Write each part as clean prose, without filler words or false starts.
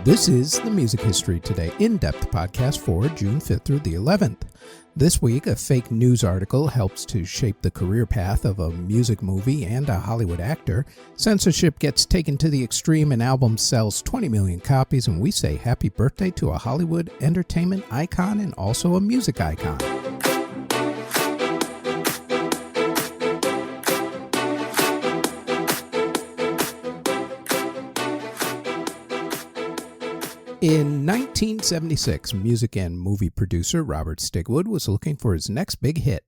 This is the Music History Today in-depth podcast for June 5th through the 11th. This week, a fake news article helps to shape the career path of a music movie and a Hollywood actor. Censorship gets taken to the extreme, an album sells 20 million copies, and we say happy birthday to a Hollywood entertainment icon and also a music icon. In 1976, music and movie producer Robert Stigwood was looking for his next big hit.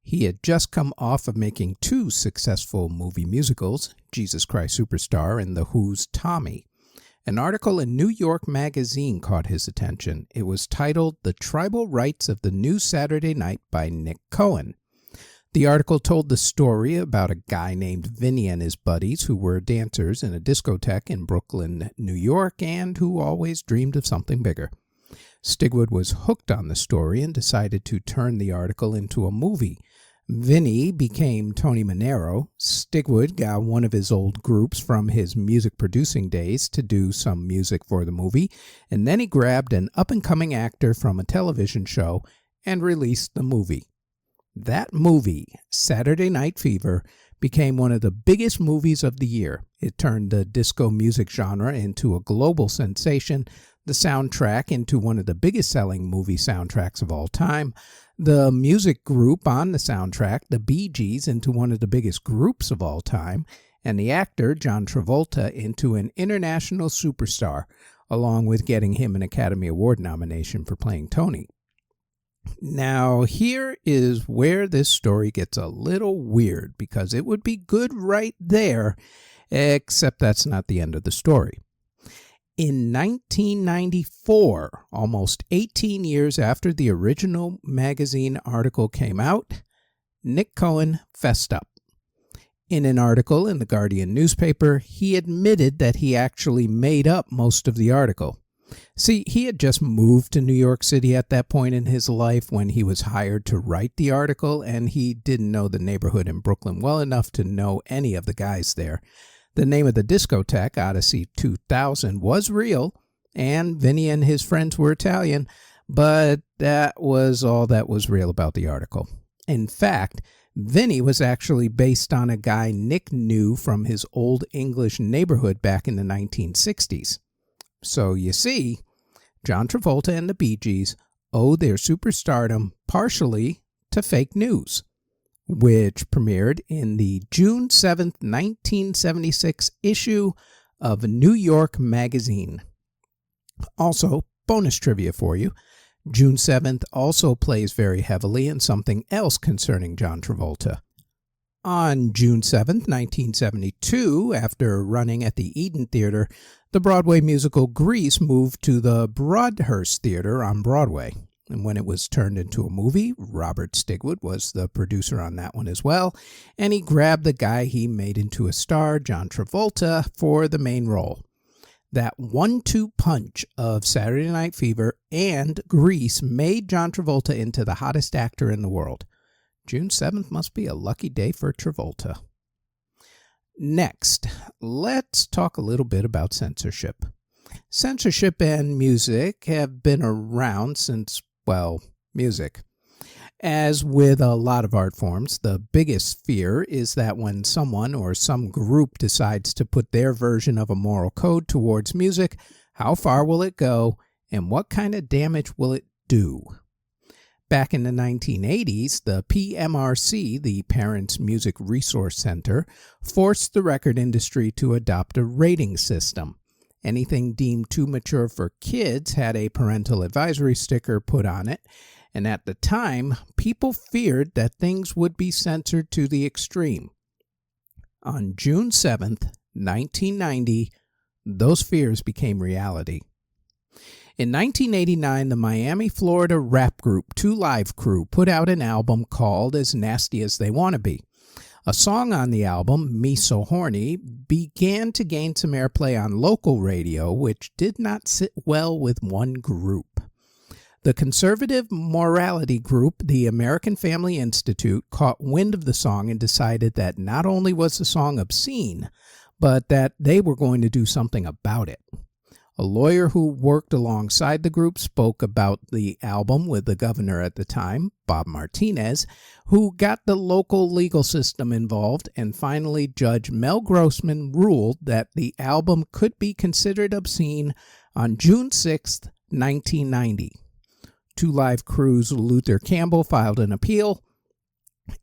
He had just come off of making two successful movie musicals, Jesus Christ Superstar and The Who's Tommy. An article in New York Magazine caught his attention. It was titled The Tribal Rights of the New Saturday Night by Nick Cohen. The article told the story about a guy named Vinny and his buddies who were dancers in a discotheque in Brooklyn, New York, and who always dreamed of something bigger. Stigwood was hooked on the story and decided to turn the article into a movie. Vinny became Tony Manero. Stigwood got one of his old groups from his music producing days to do some music for the movie, and then he grabbed an up-and-coming actor from a television show and released the movie. That movie, Saturday Night Fever, became one of the biggest movies of the year. It turned the disco music genre into a global sensation, the soundtrack into one of the biggest selling movie soundtracks of all time, the music group on the soundtrack, the Bee Gees, into one of the biggest groups of all time, and the actor, John Travolta, into an international superstar, along with getting him an Academy Award nomination for playing Tony. Now, here is where this story gets a little weird, because it would be good right there, except that's not the end of the story. In 1994, almost 18 years after the original magazine article came out, Nick Cohen fessed up. In an article in the Guardian newspaper, he admitted that he actually made up most of the article. See, he had just moved to New York City at that point in his life when he was hired to write the article, and he didn't know the neighborhood in Brooklyn well enough to know any of the guys there. The name of the discotheque, Odyssey 2000, was real, and Vinny and his friends were Italian, but that was all that was real about the article. In fact, Vinny was actually based on a guy Nick knew from his old English neighborhood back in the 1960s. So you see, John Travolta and the Bee Gees owe their superstardom partially to fake news, which premiered in the June 7th, 1976 issue of New York Magazine. Also, bonus trivia for you, June 7th also plays very heavily in something else concerning John Travolta. On June 7th, 1972, after running at the Eden Theater, the Broadway musical Grease moved to the Broadhurst Theater on Broadway. And when it was turned into a movie, Robert Stigwood was the producer on that one as well, and he grabbed the guy he made into a star, John Travolta, for the main role. That 1-2 punch of Saturday Night Fever and Grease made John Travolta into the hottest actor in the world. June 7th must be a lucky day for Travolta. Next, let's talk a little bit about censorship. Censorship and music have been around since, well, music. As with a lot of art forms, the biggest fear is that when someone or some group decides to put their version of a moral code towards music, how far will it go and what kind of damage will it do? Back in the 1980s, the PMRC, the Parents Music Resource Center, forced the record industry to adopt a rating system. Anything deemed too mature for kids had a parental advisory sticker put on it, and at the time, people feared that things would be censored to the extreme. On June 7th, 1990, those fears became reality. In 1989, the Miami, Florida rap group 2 Live Crew put out an album called As Nasty as They Wanna Be. A song on the album, Me So Horny, began to gain some airplay on local radio, which did not sit well with one group. The conservative morality group, the American Family Institute, caught wind of the song and decided that not only was the song obscene, but that they were going to do something about it. A lawyer who worked alongside the group spoke about the album with the governor at the time, Bob Martinez, who got the local legal system involved, and finally Judge Mel Grossman ruled that the album could be considered obscene on June 6, 1990. Two Live Crew's Luther Campbell filed an appeal,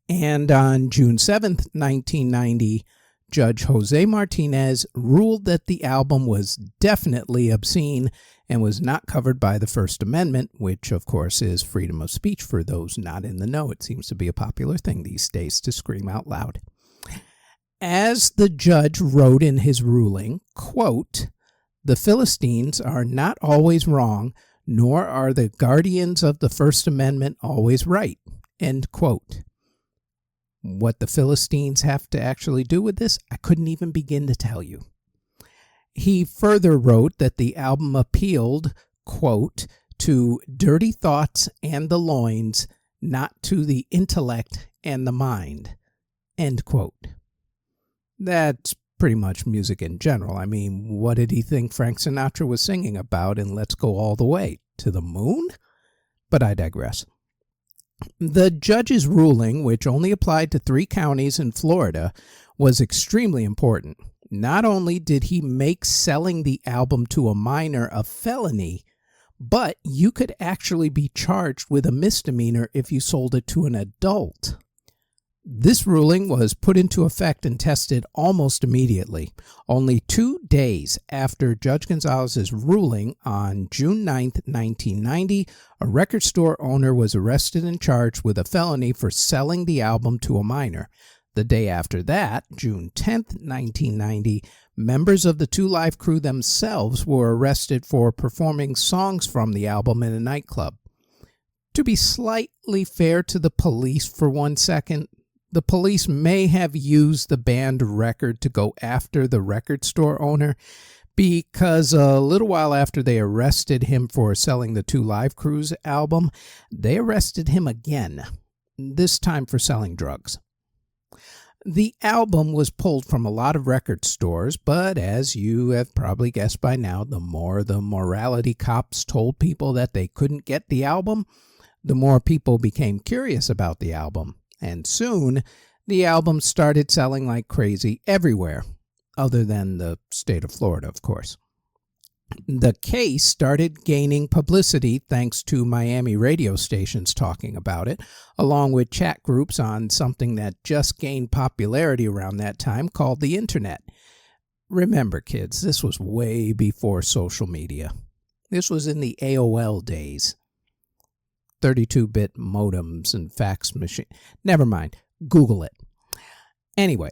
and on June 7, 1990, Judge Jose Martinez ruled that the album was definitely obscene and was not covered by the First Amendment, which, of course, is freedom of speech for those not in the know. It seems to be a popular thing these days to scream out loud. As the judge wrote in his ruling, quote, "The Philistines are not always wrong, nor are the guardians of the First Amendment always right," end quote. What the Philistines have to actually do with this, I couldn't even begin to tell you. He further wrote that the album appealed, quote, "to dirty thoughts and the loins, not to the intellect and the mind," end quote. That's pretty much music in general. I mean, what did he think Frank Sinatra was singing about in Let's Go All the Way? To the moon? But I digress. The judge's ruling, which only applied to 3 counties in Florida, was extremely important. Not only did he make selling the album to a minor a felony, but you could actually be charged with a misdemeanor if you sold it to an adult. This ruling was put into effect and tested almost immediately. Only 2 days after Judge Gonzalez's ruling on June 9, 1990, a record store owner was arrested and charged with a felony for selling the album to a minor. The day after that, June 10, 1990, members of the Two Live Crew themselves were arrested for performing songs from the album in a nightclub. To be slightly fair to the police for 1 second, the police may have used the banned record to go after the record store owner, because a little while after they arrested him for selling the Two Live Crew's album, they arrested him again, this time for selling drugs. The album was pulled from a lot of record stores, but as you have probably guessed by now, the more the morality cops told people that they couldn't get the album, the more people became curious about the album. And soon, the album started selling like crazy everywhere, other than the state of Florida, of course. The case started gaining publicity thanks to Miami radio stations talking about it, along with chat groups on something that just gained popularity around that time called the Internet. Remember, kids, this was way before social media. This was in the AOL days. 32-bit modems and fax machine. Never mind. Google it. Anyway,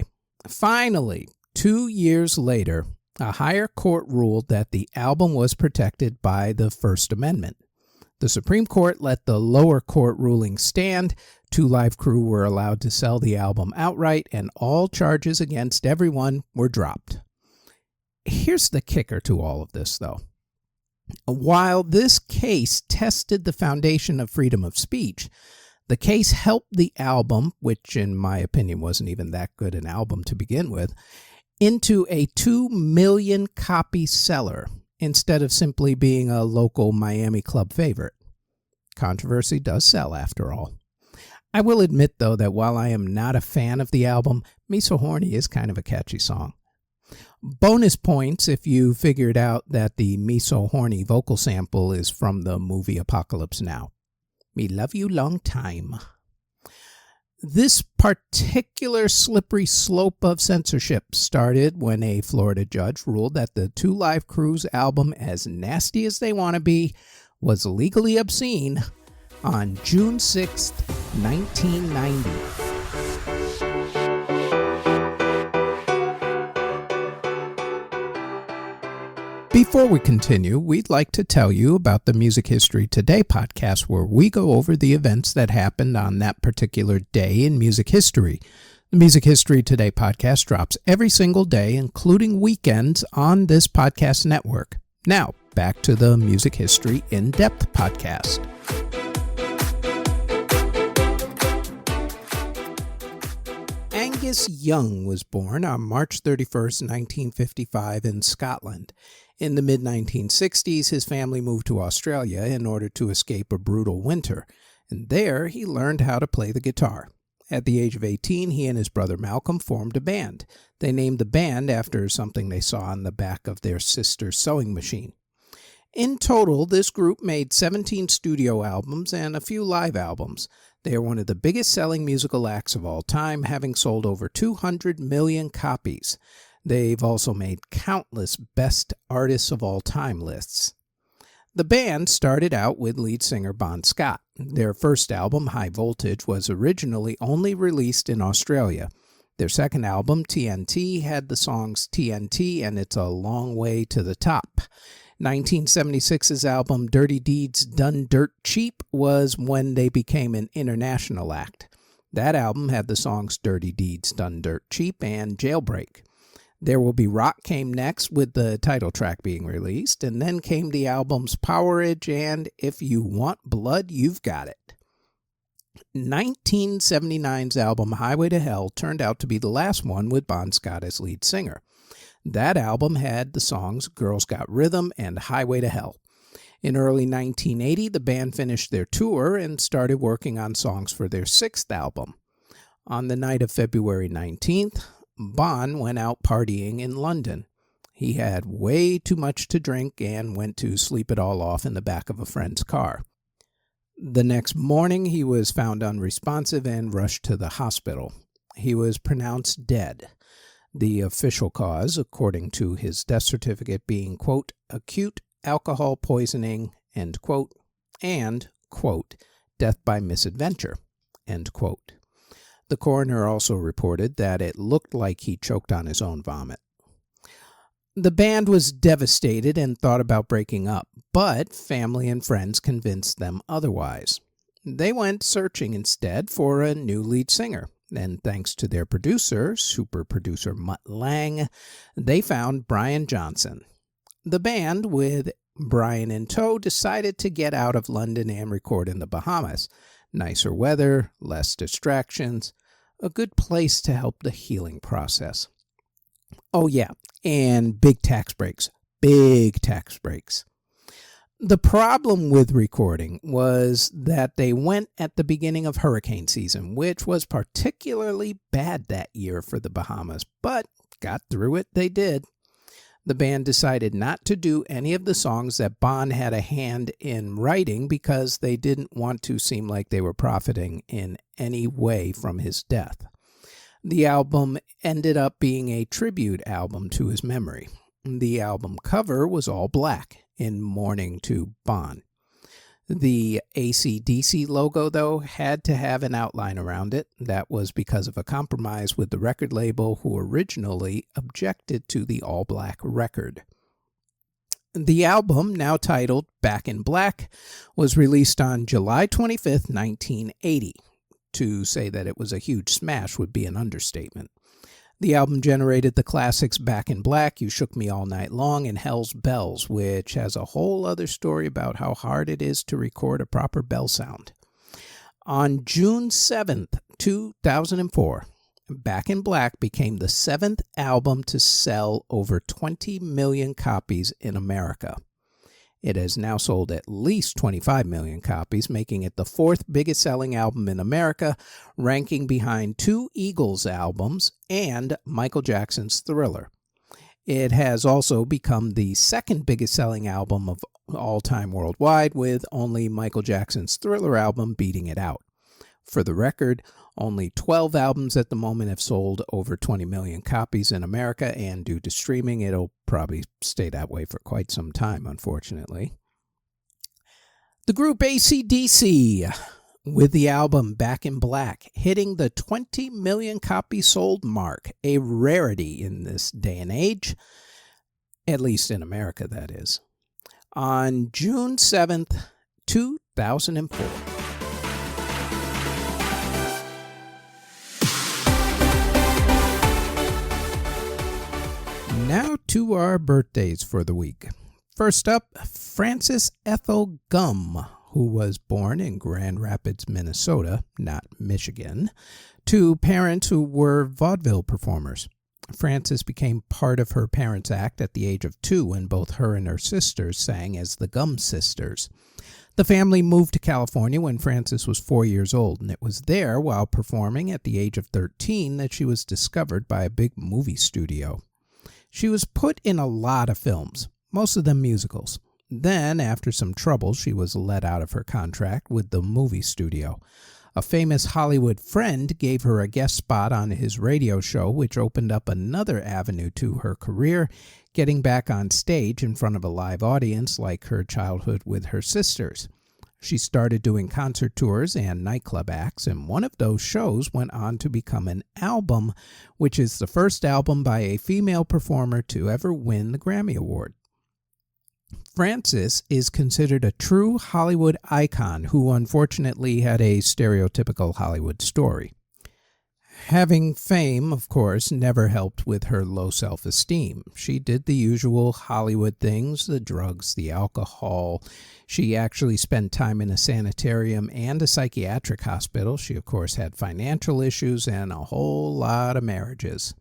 finally, 2 years later, a higher court ruled that the album was protected by the First Amendment. The Supreme Court let the lower court ruling stand. Two Live Crew were allowed to sell the album outright, and all charges against everyone were dropped. Here's the kicker to all of this, though. While this case tested the foundation of freedom of speech, the case helped the album, which in my opinion wasn't even that good an album to begin with, into a 2 million copy seller instead of simply being a local Miami club favorite. Controversy does sell, after all. I will admit, though, that while I am not a fan of the album, Me So Horny is kind of a catchy song. Bonus points if you figured out that the Me So Horny vocal sample is from the movie Apocalypse Now. Me love you long time. This particular slippery slope of censorship started when a Florida judge ruled that the Two Live Crew's album, As Nasty As They Wanna Be, was legally obscene on June 6, 1990. Before we continue, we'd like to tell you about the Music History Today podcast, where we go over the events that happened on that particular day in music history. The Music History Today podcast drops every single day, including weekends, on this podcast network. Now, back to the Music History In-Depth podcast. Angus Young was born on March 31st, 1955 in Scotland. In the mid-1960s, his family moved to Australia in order to escape a brutal winter, and there he learned how to play the guitar. At the age of 18, he and his brother Malcolm formed a band. They named the band after something they saw on the back of their sister's sewing machine. In total, this group made 17 studio albums and a few live albums. They are one of the biggest-selling musical acts of all time, having sold over 200 million copies. They've also made countless Best Artists of All Time lists. The band started out with lead singer Bon Scott. Their first album, High Voltage, was originally only released in Australia. Their second album, TNT, had the songs TNT and It's a Long Way to the Top. 1976's album Dirty Deeds Done Dirt Cheap was when they became an international act. That album had the songs Dirty Deeds Done Dirt Cheap and Jailbreak. There Will Be Rock came next, with the title track being released, and then came the albums Powerage and If You Want Blood, You've Got It. 1979's album Highway to Hell turned out to be the last one with Bon Scott as lead singer. That album had the songs Girls Got Rhythm and Highway to Hell. In early 1980, the band finished their tour and started working on songs for their sixth album. On the night of February 19th, Bon went out partying in London. He had way too much to drink and went to sleep it all off in the back of a friend's car. The next morning, he was found unresponsive and rushed to the hospital. He was pronounced dead. The official cause, according to his death certificate, being, quote, acute alcohol poisoning, end quote, and, quote, death by misadventure, end quote. The coroner also reported that it looked like he choked on his own vomit. The band was devastated and thought about breaking up, but family and friends convinced them otherwise. They went searching instead for a new lead singer, and thanks to their producer, super producer Mutt Lange, they found Brian Johnson. The band, with Brian in tow, decided to get out of London and record in the Bahamas. Nicer weather, less distractions, a good place to help the healing process. Oh yeah, and big tax breaks. Big tax breaks. The problem with recording was that they went at the beginning of hurricane season, which was particularly bad that year for the Bahamas, but got through it they did. The band decided not to do any of the songs that Bon had a hand in writing because they didn't want to seem like they were profiting in any way from his death. The album ended up being a tribute album to his memory. The album cover was all black, in mourning to Bon. The AC/DC logo, though, had to have an outline around it. That was because of a compromise with the record label, who originally objected to the all-black record. The album, now titled Back in Black, was released on July 25th, 1980. To say that it was a huge smash would be an understatement. The album generated the classics Back in Black, You Shook Me All Night Long, and Hell's Bells, which has a whole other story about how hard it is to record a proper bell sound. On June 7th, 2004, Back in Black became the seventh album to sell over 20 million copies in America. It has now sold at least 25 million copies, making it the fourth biggest selling album in America, ranking behind two Eagles albums and Michael Jackson's Thriller. It has also become the second biggest selling album of all time worldwide, with only Michael Jackson's Thriller album beating it out. For the record, only 12 albums at the moment have sold over 20 million copies in America, and due to streaming, it'll probably stay that way for quite some time, unfortunately. The group AC/DC, with the album Back in Black, hitting the 20 million copy sold mark, a rarity in this day and age, at least in America, that is. On June 7th, 2004. Now to our birthdays for the week. First up, Frances Ethel Gumm, who was born in Grand Rapids, Minnesota, not Michigan, to parents who were vaudeville performers. Frances became part of her parents' act at the age of 2 when both her and her sisters sang as the Gum Sisters. The family moved to California when Frances was 4 years old, and it was there, while performing at the age of 13, that she was discovered by a big movie studio. She was put in a lot of films, most of them musicals. Then, after some trouble, she was let out of her contract with the movie studio. A famous Hollywood friend gave her a guest spot on his radio show, which opened up another avenue to her career, getting back on stage in front of a live audience like her childhood with her sisters. She started doing concert tours and nightclub acts, and one of those shows went on to become an album, which is the first album by a female performer to ever win the Grammy Award. Frances is considered a true Hollywood icon who unfortunately had a stereotypical Hollywood story. Having fame, of course, never helped with her low self-esteem. She did the usual Hollywood things, the drugs, the alcohol. She actually spent time in a sanitarium and a psychiatric hospital. She, of course, had financial issues and a whole lot of marriages.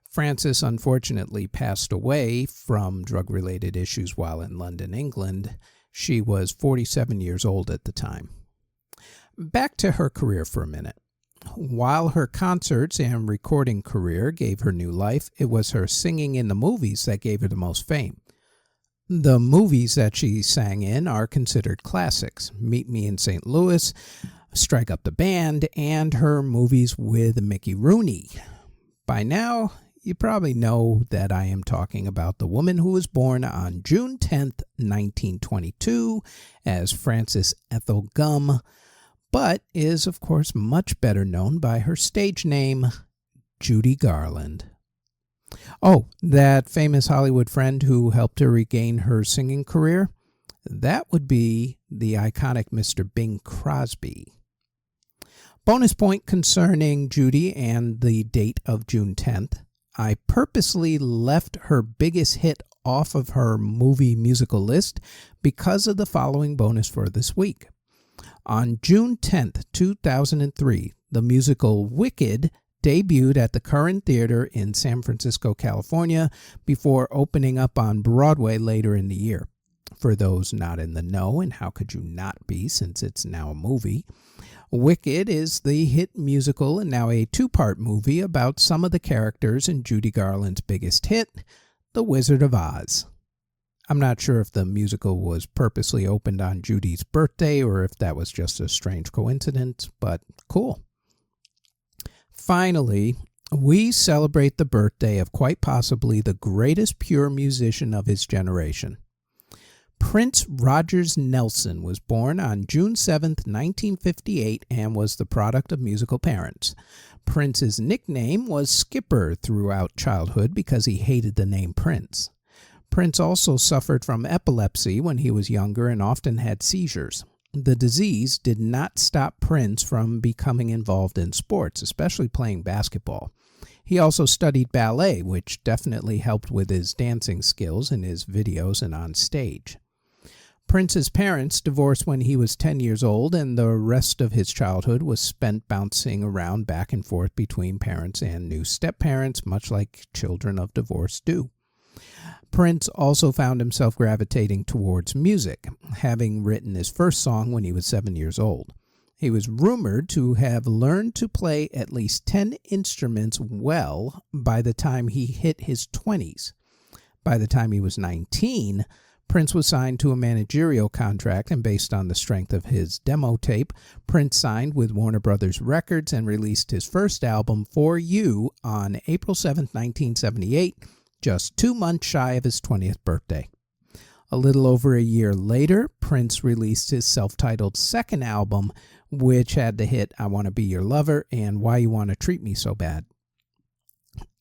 Frances unfortunately passed away from drug-related issues while in London, England. She was 47 years old at the time. Back to her career for a minute. While her concerts and recording career gave her new life, it was her singing in the movies that gave her the most fame. The movies that she sang in are considered classics: Meet Me in St. Louis, Strike Up the Band, and her movies with Mickey Rooney. By now, you probably know that I am talking about the woman who was born on June 10th, 1922, as Frances Ethel Gum, but is, of course, much better known by her stage name, Judy Garland. Oh, that famous Hollywood friend who helped her regain her singing career? That would be the iconic Mr. Bing Crosby. Bonus point concerning Judy and the date of June 10th. I purposely left her biggest hit off of her movie musical list because of the following bonus for this week. On June 10th, 2003, the musical Wicked debuted at the Curran Theater in San Francisco, California, before opening up on Broadway later in the year. For those not in the know, and how could you not be since it's now a movie, Wicked is the hit musical and now a two-part movie about some of the characters in Judy Garland's biggest hit, The Wizard of Oz. I'm not sure if the musical was purposely opened on Judy's birthday or if that was just a strange coincidence, but cool. Finally, we celebrate the birthday of quite possibly the greatest pure musician of his generation. Prince Rogers Nelson was born on June 7, 1958, and was the product of musical parents. Prince's nickname was Skipper throughout childhood because he hated the name Prince. Prince also suffered from epilepsy when he was younger and often had seizures. The disease did not stop Prince from becoming involved in sports, especially playing basketball. He also studied ballet, which definitely helped with his dancing skills in his videos and on stage. Prince's parents divorced when he was 10 years old, and the rest of his childhood was spent bouncing around back and forth between parents and new step-parents, much like children of divorce do. Prince also found himself gravitating towards music, having written his first song when he was 7 years old. He was rumored to have learned to play at least 10 instruments well by the time he hit his 20s. By the time he was 19, Prince was signed to a managerial contract, and based on the strength of his demo tape, Prince signed with Warner Brothers Records and released his first album, For You, on April 7, 1978, just 2 months shy of his 20th birthday. A little over a year later, Prince released his self-titled second album, which had the hit I Want to Be Your Lover and Why You Want to Treat Me So Bad.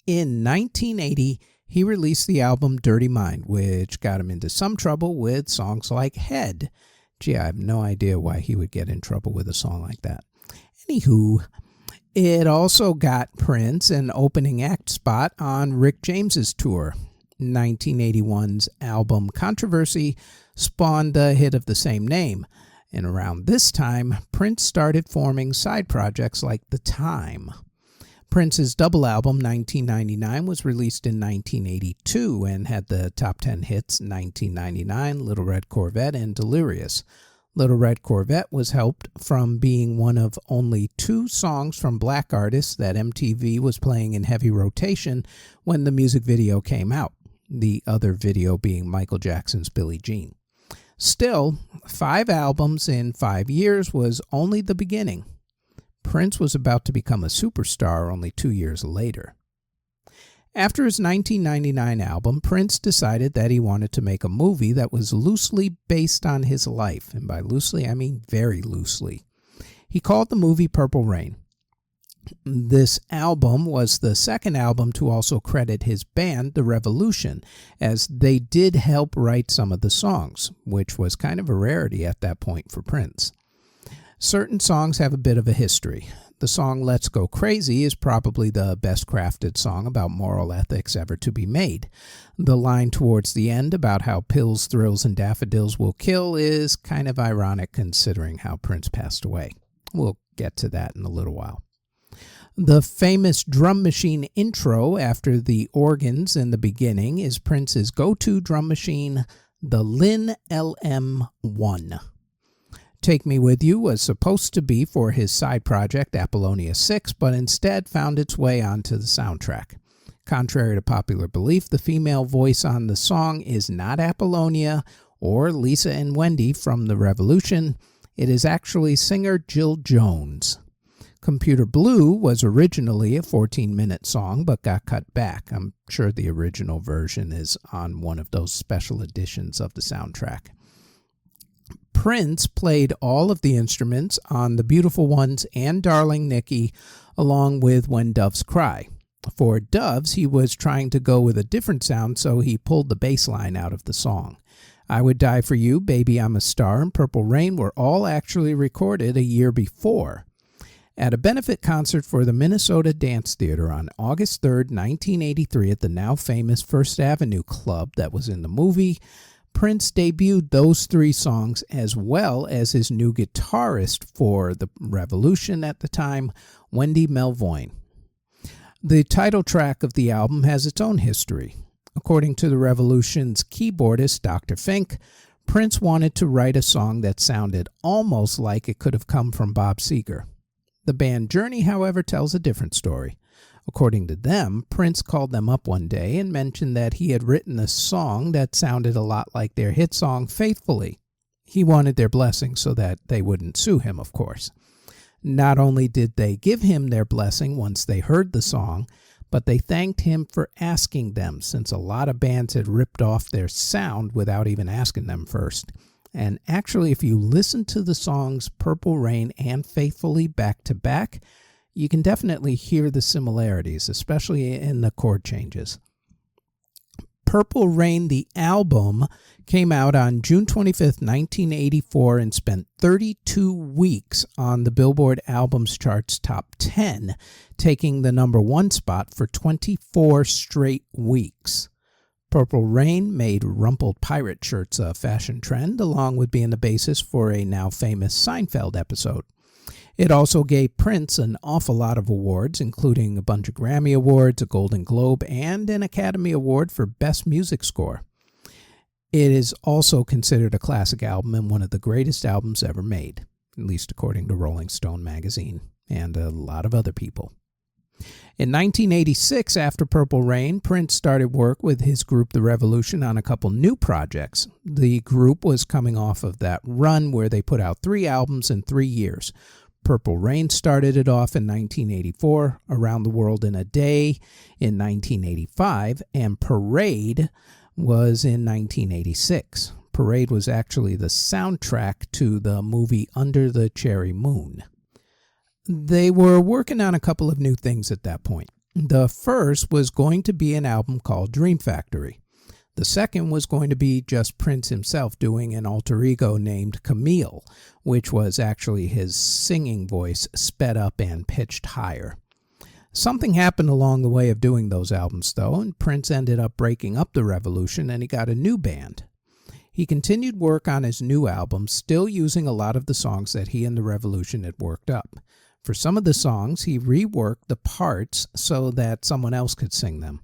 In 1980, he released the album Dirty Mind, which got him into some trouble with songs like Head. Gee, I have no idea why he would get in trouble with a song like that. Anywho, it also got Prince an opening act spot on Rick James's tour. 1981's album Controversy spawned the hit of the same name, and around this time, Prince started forming side projects like The Time. Prince's double album, 1999, was released in 1982 and had the top 10 hits 1999, Little Red Corvette, and Delirious. Little Red Corvette was helped from being one of only 2 songs from black artists that MTV was playing in heavy rotation when the music video came out, the other video being Michael Jackson's Billie Jean. Still, 5 albums in 5 years was only the beginning. Prince was about to become a superstar only 2 years later. After his 1999 album, Prince decided that he wanted to make a movie that was loosely based on his life, and by loosely I mean very loosely. He called the movie Purple Rain. This album was the second album to also credit his band, The Revolution, as they did help write some of the songs, which was kind of a rarity at that point for Prince. Certain songs have a bit of a history. The song Let's Go Crazy is probably the best crafted song about moral ethics ever to be made. The line towards the end about how pills, thrills, and daffodils will kill is kind of ironic considering how Prince passed away. We'll get to that in a little while. The famous drum machine intro after the organs in the beginning is Prince's go-to drum machine, the Linn LM1. Take Me With You was supposed to be for his side project Apollonia 6, but instead found its way onto the soundtrack. Contrary to popular belief, the female voice on the song is not Apollonia or Lisa and Wendy from The Revolution. It is actually singer Jill Jones. Computer Blue was originally a 14-minute song, but got cut back. I'm sure the original version is on one of those special editions of the soundtrack. Prince played all of the instruments on The Beautiful Ones and Darling Nikki, along with When Doves Cry. For Doves, he was trying to go with a different sound, so he pulled the bass line out of the song. I Would Die For You, Baby I'm a Star, and Purple Rain were all actually recorded a year before. At a benefit concert for the Minnesota Dance Theater on August 3rd, 1983 at the now famous First Avenue Club that was in the movie, Prince debuted those 3 songs as well as his new guitarist for The Revolution at the time, Wendy Melvoin. The title track of the album has its own history. According to The Revolution's keyboardist, Dr. Fink, Prince wanted to write a song that sounded almost like it could have come from Bob Seger. The band Journey, however, tells a different story. According to them, Prince called them up one day and mentioned that he had written a song that sounded a lot like their hit song, Faithfully. He wanted their blessing so that they wouldn't sue him, of course. Not only did they give him their blessing once they heard the song, but they thanked him for asking them, since a lot of bands had ripped off their sound without even asking them first. And actually, if you listen to the songs Purple Rain and Faithfully back to back, you can definitely hear the similarities, especially in the chord changes. Purple Rain, the album, came out on June 25th, 1984 and spent 32 weeks on the Billboard Albums Charts Top 10, taking the number 1 spot for 24 straight weeks. Purple Rain made rumpled pirate shirts a fashion trend, along with being the basis for a now famous Seinfeld episode. It also gave Prince an awful lot of awards, including a bunch of Grammy Awards, a Golden Globe, and an Academy Award for Best Music Score. It is also considered a classic album and one of the greatest albums ever made, at least according to Rolling Stone magazine and a lot of other people. In 1986, after Purple Rain, Prince started work with his group The Revolution on a couple new projects. The group was coming off of that run where they put out 3 albums in 3 years. Purple Rain started it off in 1984, Around the World in a Day in 1985, and Parade was in 1986. Parade was actually the soundtrack to the movie Under the Cherry Moon. They were working on a couple of new things at that point. The first was going to be an album called Dream Factory. The second was going to be just Prince himself doing an alter ego named Camille, which was actually his singing voice sped up and pitched higher. Something happened along the way of doing those albums, though, and Prince ended up breaking up The Revolution and he got a new band. He continued work on his new album, still using a lot of the songs that he and The Revolution had worked up. For some of the songs, he reworked the parts so that someone else could sing them.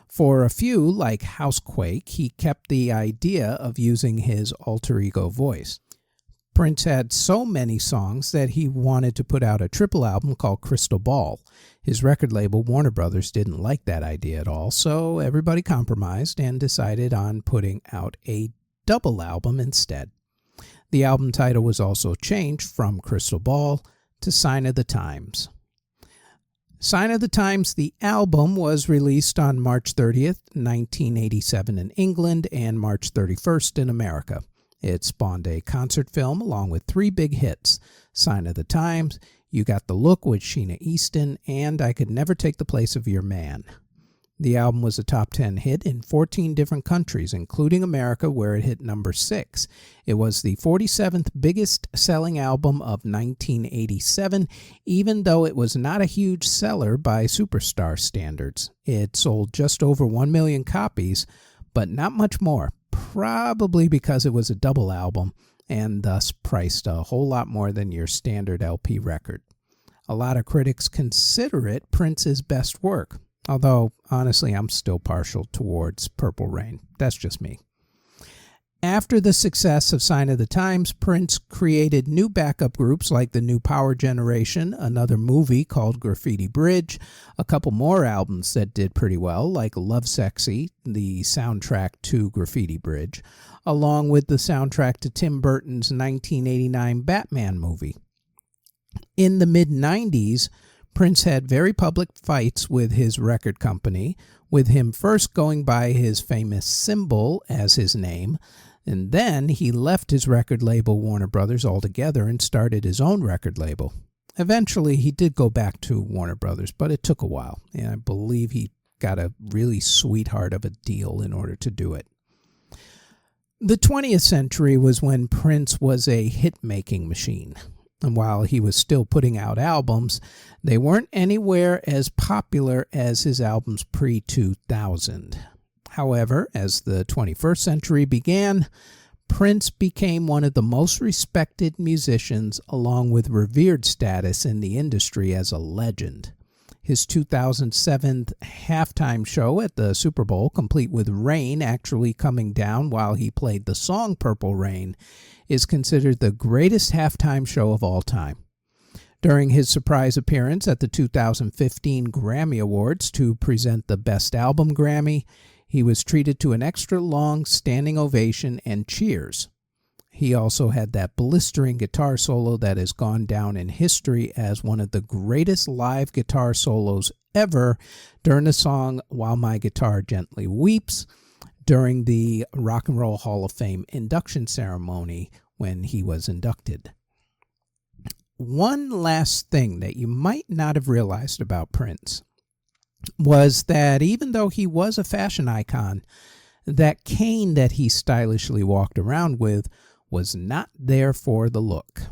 For a few, like Housequake, he kept the idea of using his alter ego voice. Prince had so many songs that he wanted to put out a triple album called Crystal Ball. His record label, Warner Brothers, didn't like that idea at all, so everybody compromised and decided on putting out a double album instead. The album title was also changed from Crystal Ball to Sign of the Times. Sign of the Times, the album, was released on March 30th, 1987 in England and March 31st in America. It spawned a concert film along with 3 big hits: Sign of the Times, You Got the Look with Sheena Easton, and I Could Never Take the Place of Your Man. The album was a top 10 hit in 14 different countries, including America, where it hit number 6. It was the 47th biggest selling album of 1987, even though it was not a huge seller by superstar standards. It sold just over 1 million copies, but not much more, probably because it was a double album and thus priced a whole lot more than your standard LP record. A lot of critics consider it Prince's best work, although honestly I'm still partial towards Purple Rain. That's just me. After the success of Sign of the Times, Prince created new backup groups like the New Power Generation, another movie called Graffiti Bridge, a couple more albums that did pretty well, like Lovesexy, the soundtrack to Graffiti Bridge, along with the soundtrack to Tim Burton's 1989 Batman movie. In the mid-90s, Prince had very public fights with his record company, with him first going by his famous symbol as his name, and then he left his record label Warner Brothers altogether and started his own record label. Eventually, he did go back to Warner Brothers, but it took a while, and I believe he got a really sweetheart of a deal in order to do it. The 20th century was when Prince was a hit-making machine. And while he was still putting out albums, they weren't anywhere as popular as his albums pre-2000. However, as the 21st century began, Prince became one of the most respected musicians, along with revered status in the industry as a legend. His 2007 halftime show at the Super Bowl, complete with rain actually coming down while he played the song Purple Rain, is considered the greatest halftime show of all time. During his surprise appearance at the 2015 Grammy Awards to present the Best Album Grammy, he was treated to an extra long standing ovation and cheers. He also had that blistering guitar solo that has gone down in history as one of the greatest live guitar solos ever during the song While My Guitar Gently Weeps, during the Rock and Roll Hall of Fame induction ceremony when he was inducted. One last thing that you might not have realized about Prince was that even though he was a fashion icon, that cane that he stylishly walked around with was not there for the look.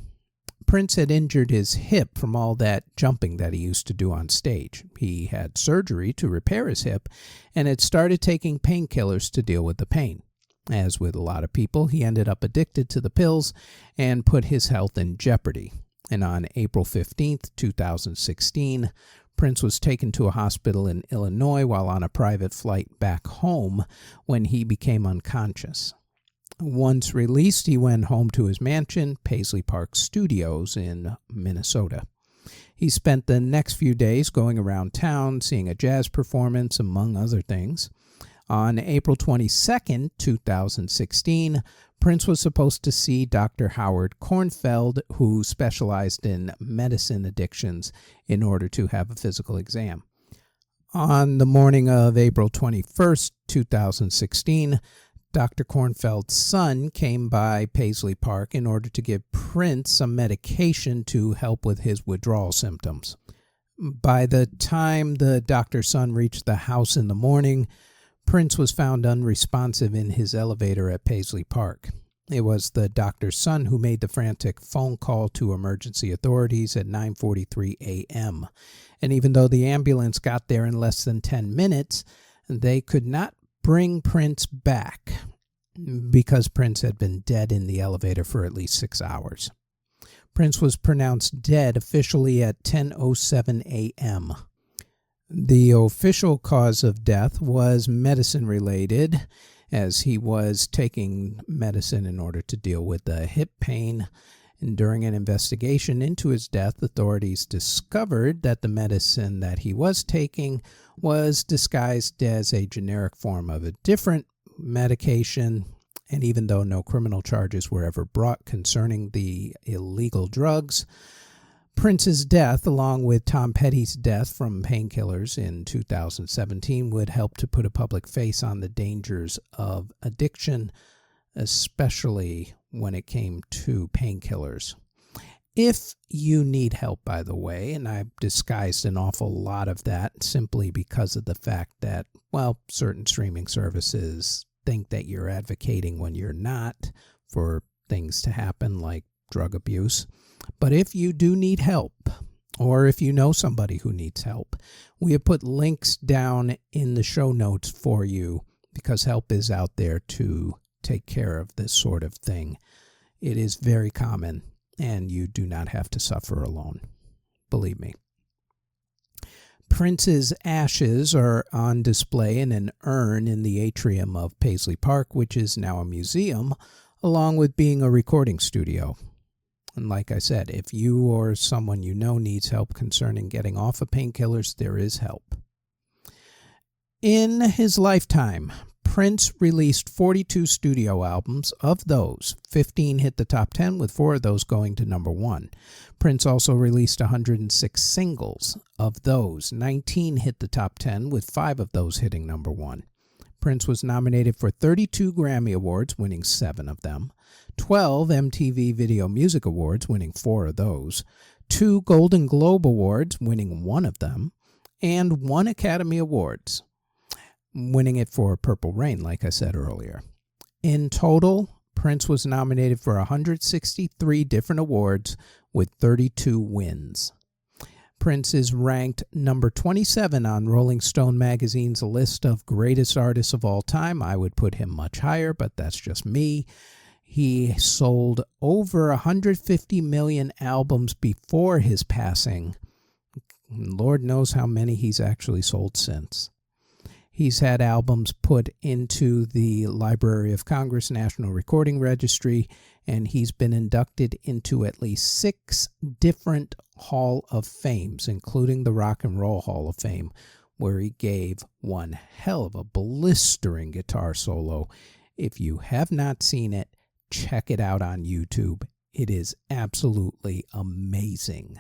Prince had injured his hip from all that jumping that he used to do on stage. He had surgery to repair his hip and had started taking painkillers to deal with the pain. As with a lot of people, he ended up addicted to the pills and put his health in jeopardy. And on April 15th, 2016, Prince was taken to a hospital in Illinois while on a private flight back home when he became unconscious. Once released, he went home to his mansion, Paisley Park Studios in Minnesota. He spent the next few days going around town, seeing a jazz performance, among other things. On April 22nd, 2016, Prince was supposed to see Dr. Howard Kornfeld, who specialized in medicine addictions, in order to have a physical exam. On the morning of April 21st, 2016, Dr. Kornfeld's son came by Paisley Park in order to give Prince some medication to help with his withdrawal symptoms. By the time the doctor's son reached the house in the morning, Prince was found unresponsive in his elevator at Paisley Park. It was the doctor's son who made the frantic phone call to emergency authorities at 9:43 a.m. And even though the ambulance got there in less than 10 minutes, they could not bring Prince back because Prince had been dead in the elevator for at least 6 hours. Prince was pronounced dead officially at 10:07 a.m. The official cause of death was medicine-related, as he was taking medicine in order to deal with the hip pain. And during an investigation into his death, authorities discovered that the medicine that he was taking was disguised as a generic form of a different medication. And even though no criminal charges were ever brought concerning the illegal drugs, Prince's death, along with Tom Petty's death from painkillers in 2017, would help to put a public face on the dangers of addiction, especially when it came to painkillers. If you need help, by the way, and I've disguised an awful lot of that simply because of the fact that, well, certain streaming services think that you're advocating when you're not for things to happen like drug abuse. But if you do need help, or if you know somebody who needs help, we have put links down in the show notes for you because help is out there to take care of this sort of thing. It is very common, and you do not have to suffer alone. Believe me. Prince's ashes are on display in an urn in the atrium of Paisley Park, which is now a museum, along with being a recording studio. And like I said, if you or someone you know needs help concerning getting off of painkillers, there is help. In his lifetime, Prince released 42 studio albums. Of those, 15 hit the top 10, with 4 of those going to number 1. Prince also released 106 singles. Of those, 19 hit the top 10, with 5 of those hitting number 1. Prince was nominated for 32 Grammy Awards, winning 7 of them, 12 MTV Video Music Awards, winning 4 of those, 2 Golden Globe Awards, winning 1 of them, and 1 Academy Awards, winning it for Purple Rain, like I said earlier. In total, Prince was nominated for 163 different awards with 32 wins. Prince is ranked number 27 on Rolling Stone magazine's list of greatest artists of all time. I would put him much higher, but that's just me. He sold over 150 million albums before his passing. Lord knows how many he's actually sold since. He's had albums put into the Library of Congress National Recording Registry, and he's been inducted into at least 6 different Hall of Fames, including the Rock and Roll Hall of Fame, where he gave one hell of a blistering guitar solo. If you have not seen it, check it out on YouTube. It is absolutely amazing.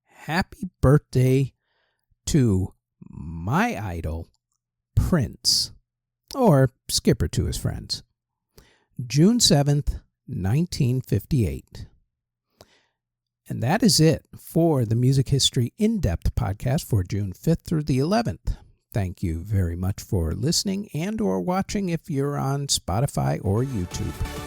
Happy birthday to my idol, Prince, or Skipper to his friends. June 7th, 1958. And that is it for the Music History In-Depth podcast for June 5th through the 11th. Thank you very much for listening and or watching if you're on Spotify or YouTube.